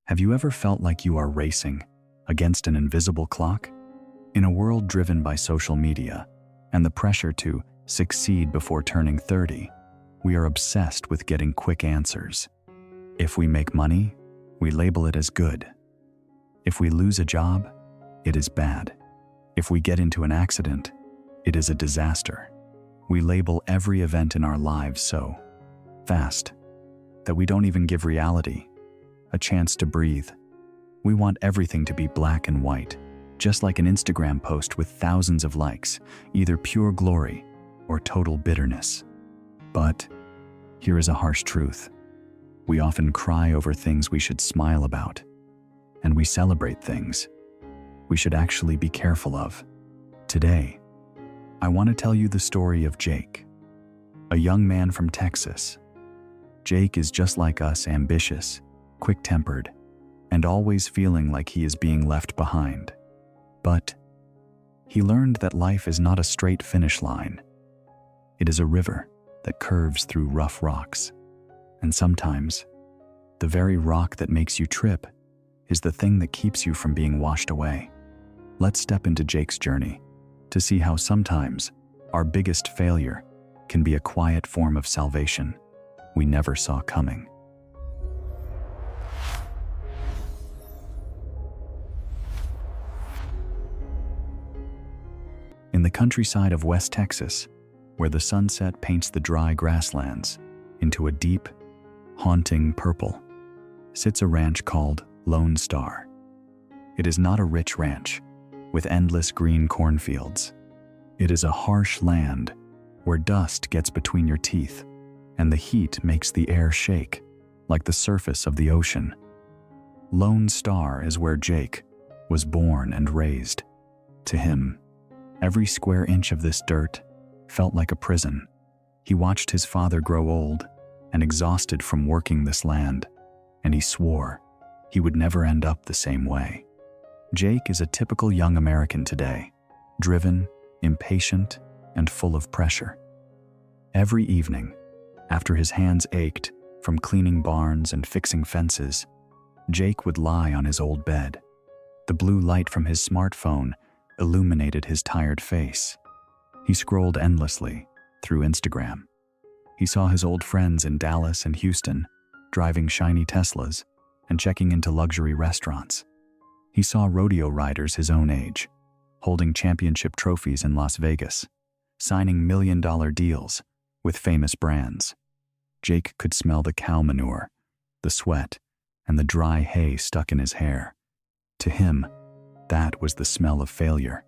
Have you ever felt like you are racing against an invisible clock? In a world driven by social media and the pressure to succeed before turning 30, we are obsessed with getting quick answers. If we make money, we label it as good. If we lose a job, it is bad. If we get into an accident, it is a disaster. We label every event in our lives so fast that we don't even give reality a chance to breathe. We want everything to be black and white, just like an Instagram post with thousands of likes, either pure glory or total bitterness. But here is a harsh truth. We often cry over things we should smile about, and we celebrate things we should actually be careful of. Today, I want to tell you the story of Jake, a young man from Texas. Jake is just like us, ambitious, quick-tempered, and always feeling like he is being left behind. But he learned that life is not a straight finish line. It is a river that curves through rough rocks. And sometimes, the very rock that makes you trip is the thing that keeps you from being washed away. Let's step into Jake's journey to see how sometimes our biggest failure can be a quiet form of salvation we never saw coming. In the countryside of West Texas, where the sunset paints the dry grasslands into a deep, haunting purple, sits a ranch called Lone Star. It is not a rich ranch with endless green cornfields. It is a harsh land where dust gets between your teeth and the heat makes the air shake like the surface of the ocean. Lone Star is where Jake was born and raised. To him, every square inch of this dirt felt like a prison. He watched his father grow old and exhausted from working this land, and he swore he would never end up the same way. Jake is a typical young American today, driven, impatient, and full of pressure. Every evening, after his hands ached from cleaning barns and fixing fences, Jake would lie on his old bed. The blue light from his smartphone illuminated his tired face. He scrolled endlessly through Instagram. He saw his old friends in Dallas and Houston driving shiny Teslas and checking into luxury restaurants. He saw rodeo riders his own age, holding championship trophies in Las Vegas, signing million-dollar deals with famous brands. Jake could smell the cow manure, the sweat, and the dry hay stuck in his hair. To him, that was the smell of failure.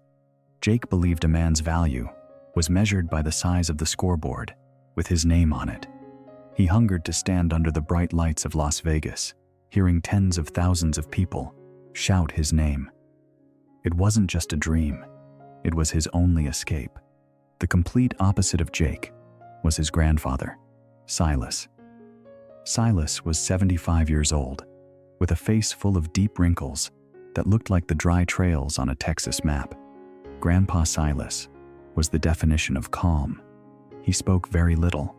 Jake believed a man's value was measured by the size of the scoreboard with his name on it. He hungered to stand under the bright lights of Las Vegas, hearing tens of thousands of people shout his name. It wasn't just a dream, it was his only escape. The complete opposite of Jake was his grandfather, Silas. Silas was 75 years old, with a face full of deep wrinkles that looked like the dry trails on a Texas map. Grandpa Silas was the definition of calm. He spoke very little,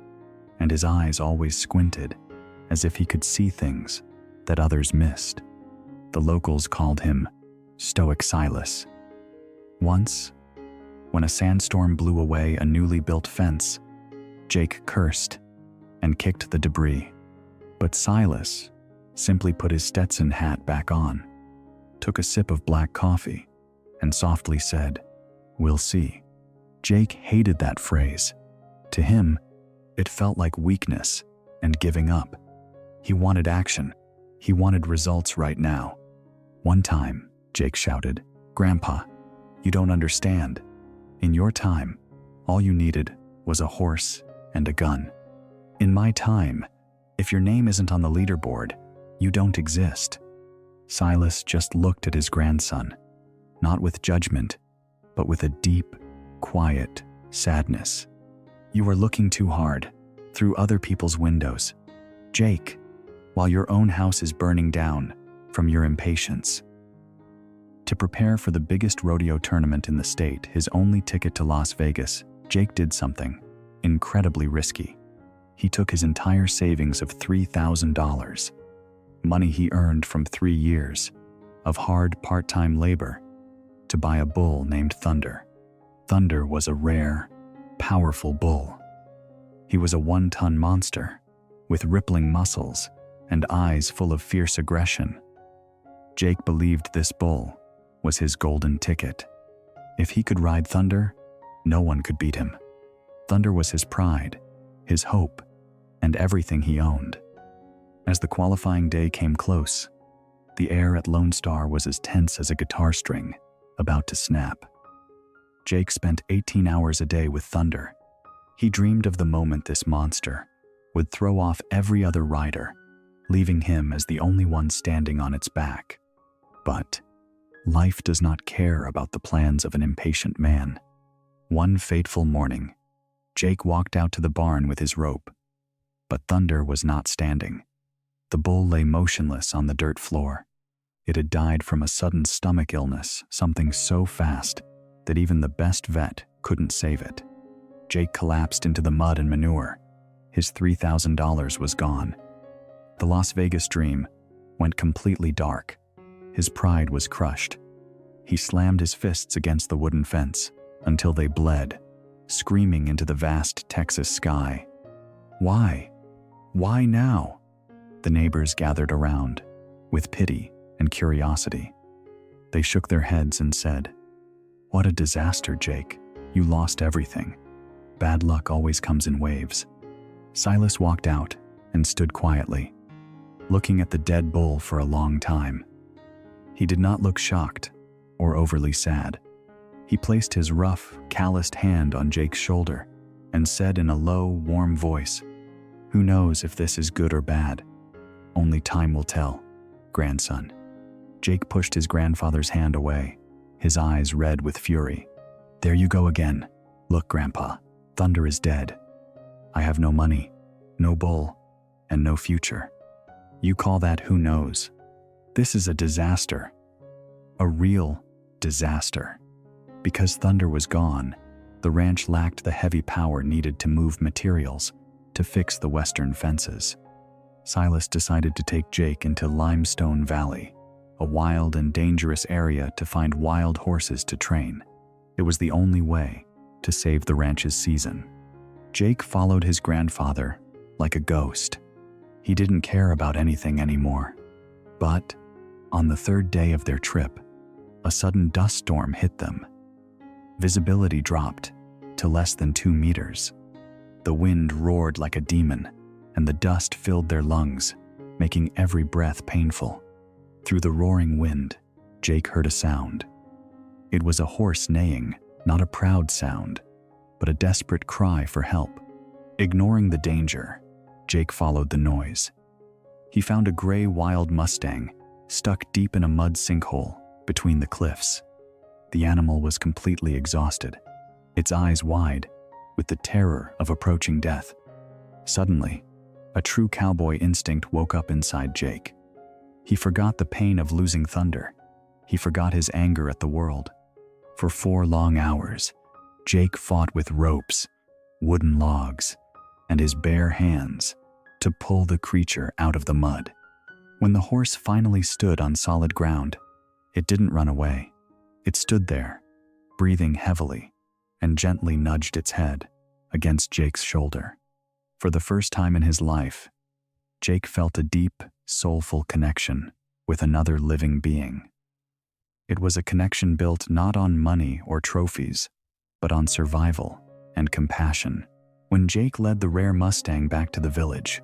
and his eyes always squinted, as if he could see things that others missed. The locals called him Stoic Silas. Once, when a sandstorm blew away a newly built fence, Jake cursed and kicked the debris. But Silas simply put his Stetson hat back on, took a sip of black coffee, and softly said, "We'll see." Jake hated that phrase. To him, it felt like weakness and giving up. He wanted action. He wanted results right now. One time, Jake shouted, "Grandpa, you don't understand. In your time, all you needed was a horse and a gun. In my time, if your name isn't on the leaderboard, you don't exist." Silas just looked at his grandson, not with judgment, but with a deep, quiet sadness. "You are looking too hard, through other people's windows, Jake, while your own house is burning down from your impatience." To prepare for the biggest rodeo tournament in the state, his only ticket to Las Vegas, Jake did something incredibly risky. He took his entire savings of $3,000. money he earned from 3 years of hard part-time labor, to buy a bull named Thunder. Thunder was a rare, powerful bull. He was a 1-ton monster, with rippling muscles and eyes full of fierce aggression. Jake believed this bull was his golden ticket. If he could ride Thunder, no one could beat him. Thunder was his pride, his hope, and everything he owned. As the qualifying day came close, the air at Lone Star was as tense as a guitar string about to snap. Jake spent 18 hours a day with Thunder. He dreamed of the moment this monster would throw off every other rider, leaving him as the only one standing on its back. But life does not care about the plans of an impatient man. One fateful morning, Jake walked out to the barn with his rope, but Thunder was not standing. The bull lay motionless on the dirt floor. It had died from a sudden stomach illness, something so fast that even the best vet couldn't save it. Jake collapsed into the mud and manure. His $3,000 was gone. The Las Vegas dream went completely dark. His pride was crushed. He slammed his fists against the wooden fence until they bled, screaming into the vast Texas sky. Why? Why now? The neighbors gathered around, with pity and curiosity. They shook their heads and said, "What a disaster, Jake. You lost everything. Bad luck always comes in waves." Silas walked out and stood quietly, looking at the dead bull for a long time. He did not look shocked or overly sad. He placed his rough, calloused hand on Jake's shoulder and said in a low, warm voice, "Who knows if this is good or bad? Only time will tell, grandson." Jake pushed his grandfather's hand away, his eyes red with fury. "There you go again. Look, Grandpa, Thunder is dead. I have no money, no bull, and no future. You call that who knows? This is a disaster. A real disaster." Because Thunder was gone, the ranch lacked the heavy power needed to move materials to fix the western fences. Silas decided to take Jake into Limestone Valley, a wild and dangerous area to find wild horses to train. It was the only way to save the ranch's season. Jake followed his grandfather like a ghost. He didn't care about anything anymore. But on the 3rd day of their trip, a sudden dust storm hit them. Visibility dropped to less than 2 meters. The wind roared like a demon, and the dust filled their lungs, making every breath painful. Through the roaring wind, Jake heard a sound. It was a horse neighing, not a proud sound, but a desperate cry for help. Ignoring the danger, Jake followed the noise. He found a gray wild Mustang stuck deep in a mud sinkhole between the cliffs. The animal was completely exhausted, its eyes wide with the terror of approaching death. Suddenly, a true cowboy instinct woke up inside Jake. He forgot the pain of losing Thunder. He forgot his anger at the world. For 4 long hours, Jake fought with ropes, wooden logs, and his bare hands to pull the creature out of the mud. When the horse finally stood on solid ground, it didn't run away. It stood there, breathing heavily, and gently nudged its head against Jake's shoulder. For the first time in his life, Jake felt a deep, soulful connection with another living being. It was a connection built not on money or trophies, but on survival and compassion. When Jake led the rare Mustang back to the village,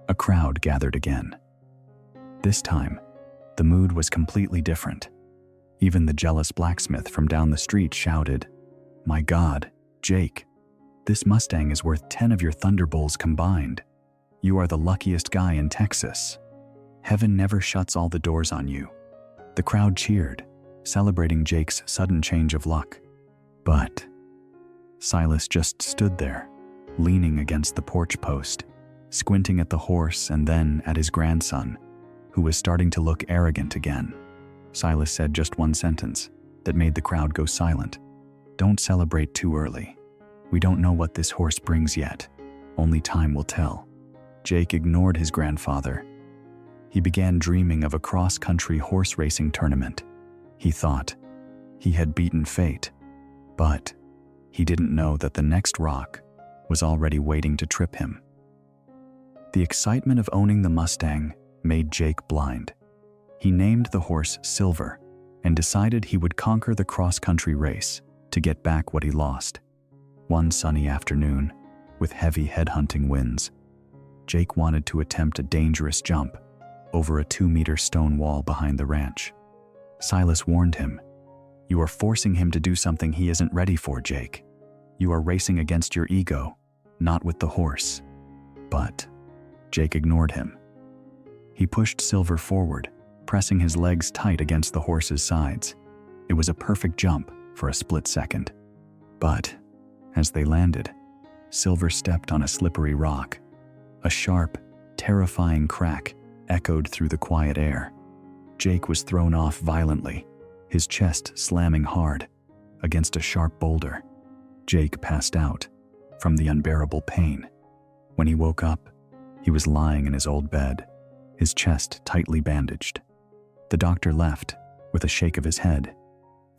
a crowd gathered again. This time, the mood was completely different. Even the jealous blacksmith from down the street shouted, "My God, Jake, this Mustang is worth 10 of your Thunderbolts combined. You are the luckiest guy in Texas. Heaven never shuts all the doors on you." The crowd cheered, celebrating Jake's sudden change of luck. But Silas just stood there, leaning against the porch post, squinting at the horse and then at his grandson, who was starting to look arrogant again. Silas said just one sentence that made the crowd go silent. "Don't celebrate too early. We don't know what this horse brings yet. Only time will tell." Jake ignored his grandfather. He began dreaming of a cross-country horse racing tournament. He thought he had beaten fate, but he didn't know that the next rock was already waiting to trip him. The excitement of owning the Mustang made Jake blind. He named the horse Silver and decided he would conquer the cross-country race to get back what he lost. One sunny afternoon, with heavy headhunting winds, Jake wanted to attempt a dangerous jump over a 2-meter stone wall behind the ranch. Silas warned him, "You are forcing him to do something he isn't ready for, Jake. You are racing against your ego, not with the horse." But Jake ignored him. He pushed Silver forward, pressing his legs tight against the horse's sides. It was a perfect jump for a split second. But as they landed, Silver stepped on a slippery rock. A sharp, terrifying crack echoed through the quiet air. Jake was thrown off violently, his chest slamming hard against a sharp boulder. Jake passed out from the unbearable pain. When he woke up, he was lying in his old bed, his chest tightly bandaged. The doctor left with a shake of his head.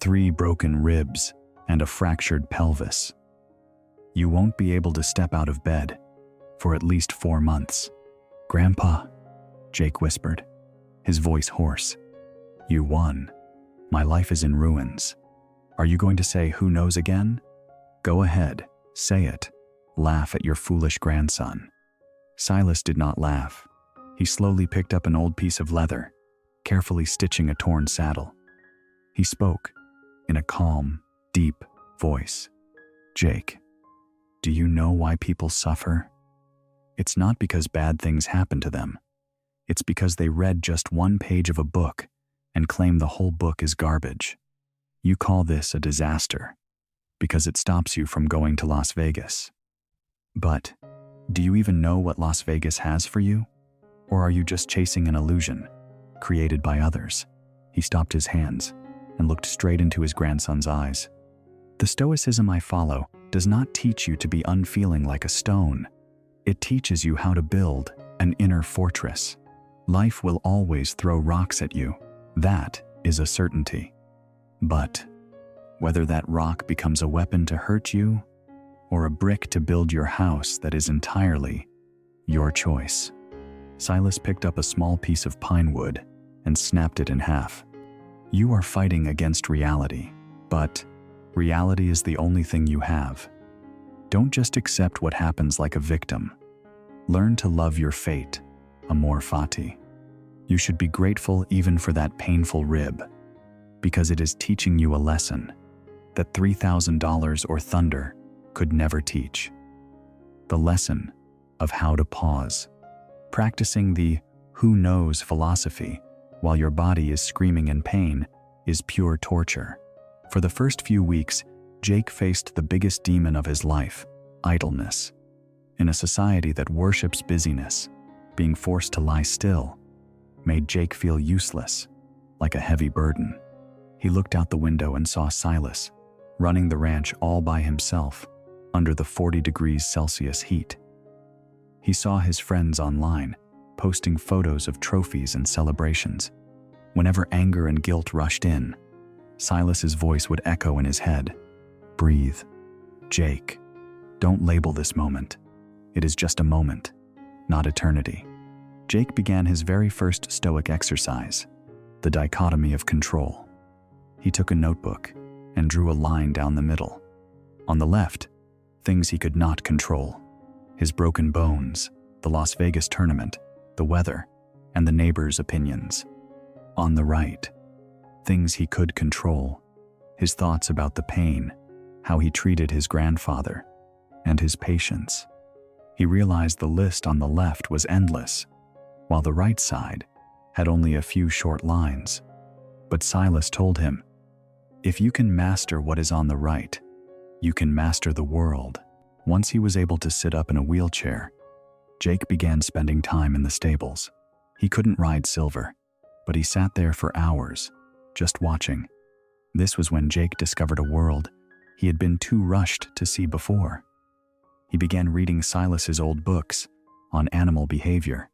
3 broken ribs and a fractured pelvis. "You won't be able to step out of bed for at least 4 months." "Grandpa," Jake whispered, his voice hoarse. "You won. My life is in ruins. Are you going to say 'who knows' again? Go ahead, say it. Laugh at your foolish grandson." Silas did not laugh. He slowly picked up an old piece of leather, carefully stitching a torn saddle. He spoke in a calm, deep voice. "Jake, do you know why people suffer? It's not because bad things happen to them. It's because they read just one page of a book and claim the whole book is garbage. You call this a disaster because it stops you from going to Las Vegas. But do you even know what Las Vegas has for you? Or are you just chasing an illusion created by others?" He stopped his hands and looked straight into his grandson's eyes. "The stoicism I follow does not teach you to be unfeeling like a stone. It teaches you how to build an inner fortress. Life will always throw rocks at you. That is a certainty. But whether that rock becomes a weapon to hurt you or a brick to build your house, that is entirely your choice." Silas picked up a small piece of pine wood and snapped it in half. "You are fighting against reality, but reality is the only thing you have. Don't just accept what happens like a victim. Learn to love your fate, amor fati. You should be grateful even for that painful rib, because it is teaching you a lesson that $3,000 or thunder could never teach. The lesson of how to pause. Practicing the 'who knows' philosophy while your body is screaming in pain is pure torture." For the first few weeks, Jake faced the biggest demon of his life, idleness. In a society that worships busyness, being forced to lie still made Jake feel useless, like a heavy burden. He looked out the window and saw Silas running the ranch all by himself under the 40 degrees Celsius heat. He saw his friends online, posting photos of trophies and celebrations. Whenever anger and guilt rushed in, Silas's voice would echo in his head. "Breathe. Jake, don't label this moment. It is just a moment, not eternity." Jake began his very first stoic exercise, the dichotomy of control. He took a notebook and drew a line down the middle. On the left, things he could not control: his broken bones, the Las Vegas tournament, the weather, and the neighbors' opinions. On the right, things he could control: his thoughts about the pain, how he treated his grandfather, and his patience. He realized the list on the left was endless, while the right side had only a few short lines. But Silas told him, "If you can master what is on the right, you can master the world." Once he was able to sit up in a wheelchair, Jake began spending time in the stables. He couldn't ride Silver, but he sat there for hours, just watching. This was when Jake discovered a world he had been too rushed to see before. He began reading Silas's old books on animal behavior.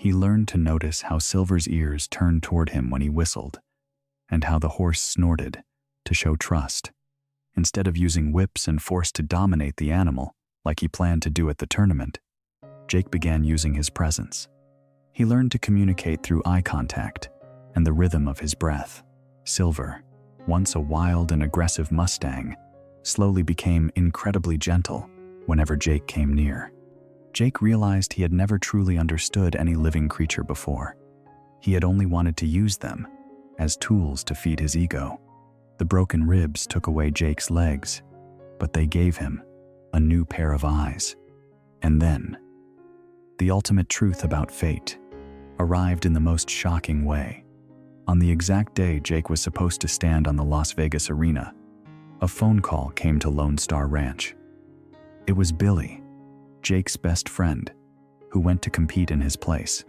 He learned to notice how Silver's ears turned toward him when he whistled, and how the horse snorted to show trust, instead of using whips and force to dominate the animal like he planned to do at the tournament. Jake began using his presence. He learned to communicate through eye contact and the rhythm of his breath. Silver, once a wild and aggressive Mustang, slowly became incredibly gentle whenever Jake came near. Jake realized he had never truly understood any living creature before. He had only wanted to use them as tools to feed his ego. The broken ribs took away Jake's legs, but they gave him a new pair of eyes. And then, the ultimate truth about fate arrived in the most shocking way. On the exact day Jake was supposed to stand on the Las Vegas arena, a phone call came to Lone Star Ranch. It was Billy, Jake's best friend, who went to compete in his place.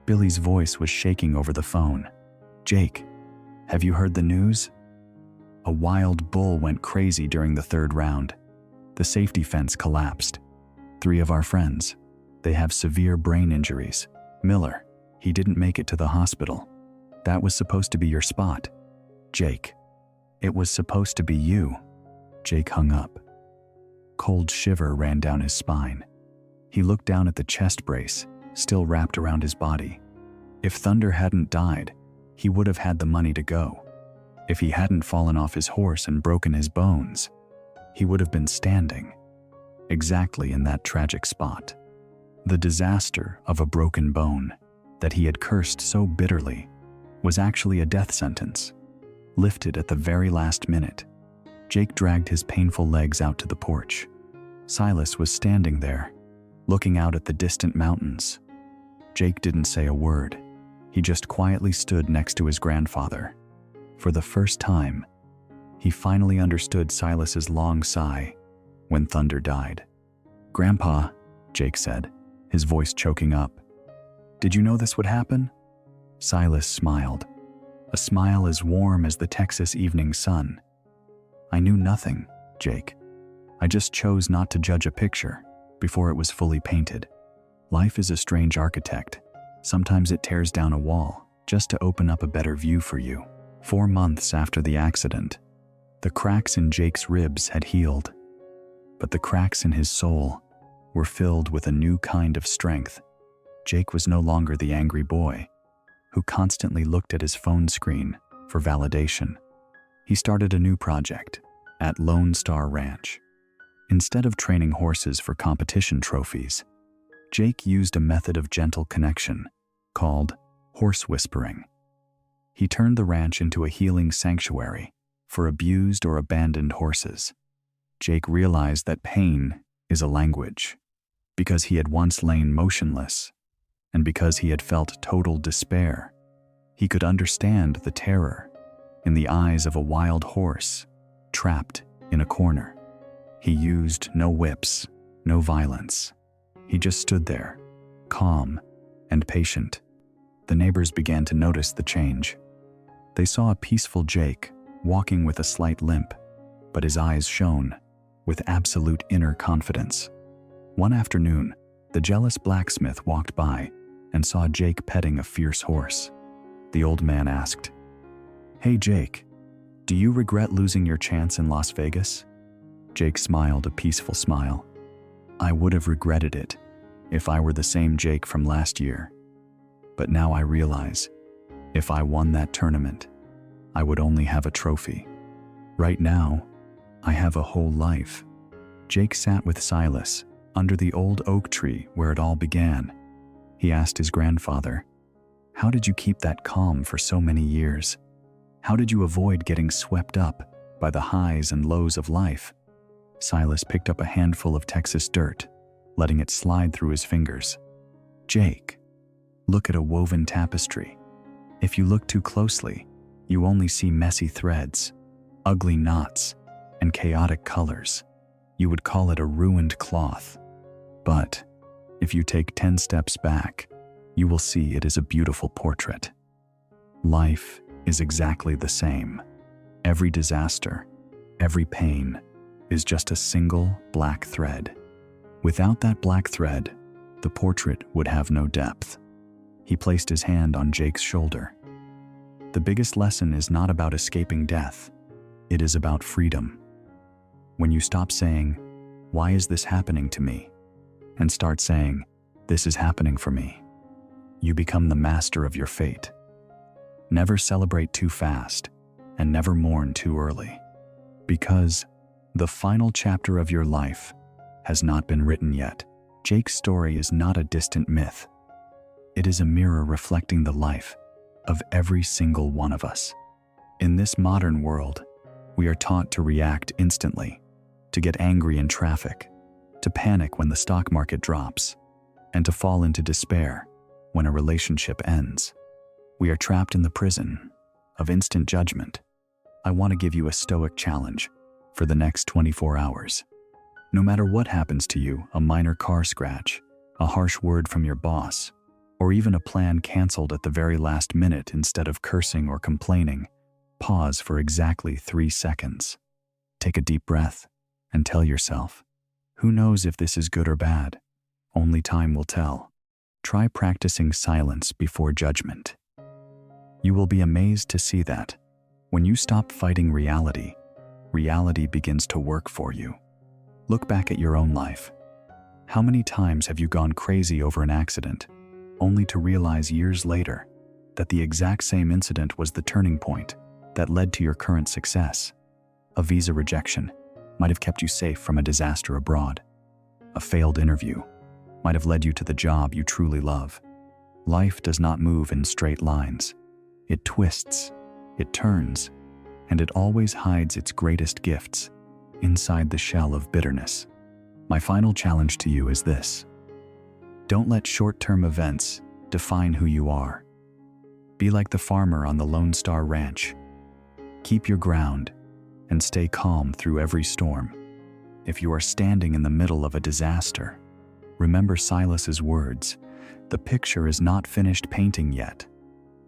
Billy's voice was shaking over the phone. "Jake, have you heard the news? A wild bull went crazy during the third round. The safety fence collapsed. 3 of our friends, they have severe brain injuries. Miller, he didn't make it to the hospital. That was supposed to be your spot. Jake, it was supposed to be you." Jake hung up. Cold shiver ran down his spine. He looked down at the chest brace, still wrapped around his body. If Thunder hadn't died, he would have had the money to go. If he hadn't fallen off his horse and broken his bones, he would have been standing exactly in that tragic spot. The disaster of a broken bone that he had cursed so bitterly was actually a death sentence, lifted at the very last minute. Jake dragged his painful legs out to the porch. Silas was standing there, looking out at the distant mountains. Jake didn't say a word. He just quietly stood next to his grandfather. For the first time, he finally understood Silas's long sigh when Thunder died. "Grandpa," Jake said, his voice choking up, "did you know this would happen?" Silas smiled, a smile as warm as the Texas evening sun. "I knew nothing, Jake. I just chose not to judge a picture before it was fully painted. Life is a strange architect. Sometimes it tears down a wall just to open up a better view for you." 4 months after the accident, the cracks in Jake's ribs had healed, but the cracks in his soul were filled with a new kind of strength. Jake was no longer the angry boy who constantly looked at his phone screen for validation. He started a new project at Lone Star Ranch. Instead of training horses for competition trophies, Jake used a method of gentle connection called horse whispering. He turned the ranch into a healing sanctuary for abused or abandoned horses. Jake realized that pain is a language, because he had once lain motionless, and because he had felt total despair. He could understand the terror in the eyes of a wild horse trapped in a corner. He used no whips, no violence. He just stood there, calm and patient. The neighbors began to notice the change. They saw a peaceful Jake walking with a slight limp, but his eyes shone with absolute inner confidence. One afternoon, the jealous blacksmith walked by and saw Jake petting a fierce horse. The old man asked, "Hey Jake, do you regret losing your chance in Las Vegas?" Jake smiled a peaceful smile. "I would have regretted it if I were the same Jake from last year. But now I realize, if I won that tournament, I would only have a trophy. Right now, I have a whole life." Jake sat with Silas under the old oak tree where it all began. He asked his grandfather, "How did you keep that calm for so many years? How did you avoid getting swept up by the highs and lows of life?" Silas picked up a handful of Texas dirt, letting it slide through his fingers. "Jake, look at a woven tapestry. If you look too closely, you only see messy threads, ugly knots, and chaotic colors. You would call it a ruined cloth. But if you take 10 steps back, you will see it is a beautiful portrait." Life is exactly the same. Every disaster, every pain, is just a single black thread. Without that black thread, the portrait would have no depth. He placed his hand on Jake's shoulder. The biggest lesson is not about escaping death. It is about freedom. When you stop saying, "Why is this happening to me?" and start saying, "This is happening for me," you become the master of your fate. Never celebrate too fast, and never mourn too early. Because the final chapter of your life has not been written yet. Jake's story is not a distant myth. It is a mirror reflecting the life of every single one of us. In this modern world, we are taught to react instantly, to get angry in traffic, to panic when the stock market drops, and to fall into despair when a relationship ends. We are trapped in the prison of instant judgment. I want to give you a stoic challenge for the next 24 hours. No matter what happens to you, a minor car scratch, a harsh word from your boss, or even a plan canceled at the very last minute instead of cursing or complaining, pause for exactly 3 seconds. Take a deep breath and tell yourself, "Who knows if this is good or bad? Only time will tell." Try practicing silence before judgment. You will be amazed to see that when you stop fighting reality, reality begins to work for you. Look back at your own life. How many times have you gone crazy over an accident, only to realize years later that the exact same incident was the turning point that led to your current success? A visa rejection might have kept you safe from a disaster abroad. A failed interview might have led you to the job you truly love. Life does not move in straight lines. It twists, it turns, and it always hides its greatest gifts inside the shell of bitterness. My final challenge to you is this: don't let short-term events define who you are. Be like the farmer on the Lone Star Ranch. Keep your ground and stay calm through every storm. If you are standing in the middle of a disaster, remember Silas's words, "The picture is not finished painting yet."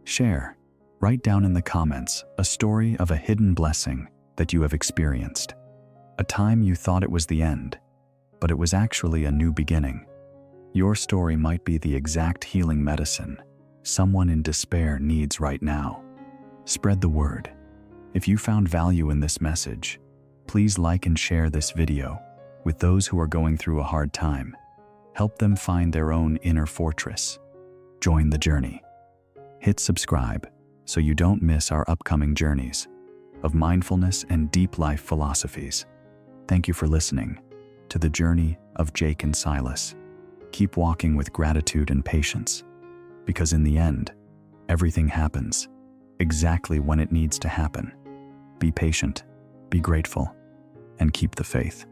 Share, write down in the comments a story of a hidden blessing that you have experienced. A time you thought it was the end, but it was actually a new beginning. Your story might be the exact healing medicine someone in despair needs right now. Spread the word. If you found value in this message, please like and share this video with those who are going through a hard time. Help them find their own inner fortress. Join the journey. Hit subscribe so you don't miss our upcoming journeys of mindfulness and deep life philosophies. Thank you for listening to the journey of Jake and Silas. Keep walking with gratitude and patience, because in the end, everything happens exactly when it needs to happen. Be patient, be grateful, and keep the faith.